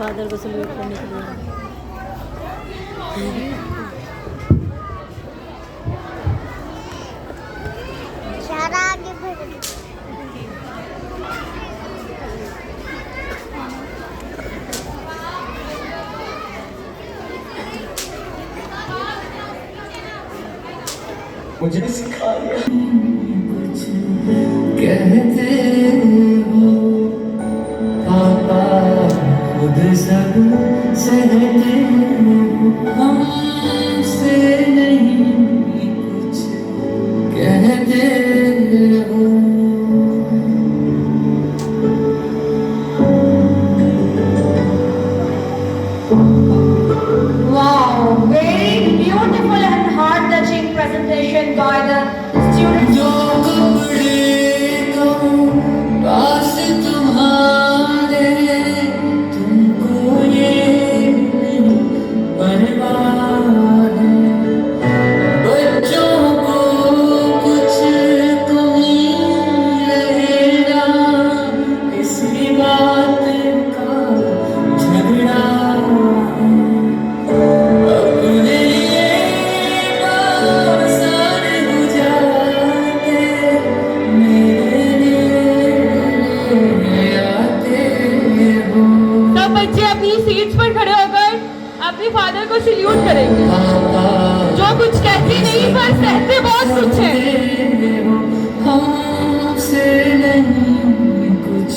Father को salute करने के लिए। आगे बढ़ मुझे सिखाया कुछ कहते हो पापा खुद सब सहते हो हमसे नहीं कुछ कहते हो। Wow, very beautiful and heart-touching presentation by the students. जो कपड़े कहूँ पास तुम्हारे तुमको ये नहीं परवाह है बच्चों को कुछ कमी रहेगा इसी बात का झगड़ा अपने लिए आसान हो जाते मेरे लिए आते हो सब बच्चे अपनी सीट्स पर खड़े होकर अपने फादर को सल्यूट करेंगे। जो कुछ कहते नहीं पर सहते बहुत कुछ है। हमसे नहीं कुछ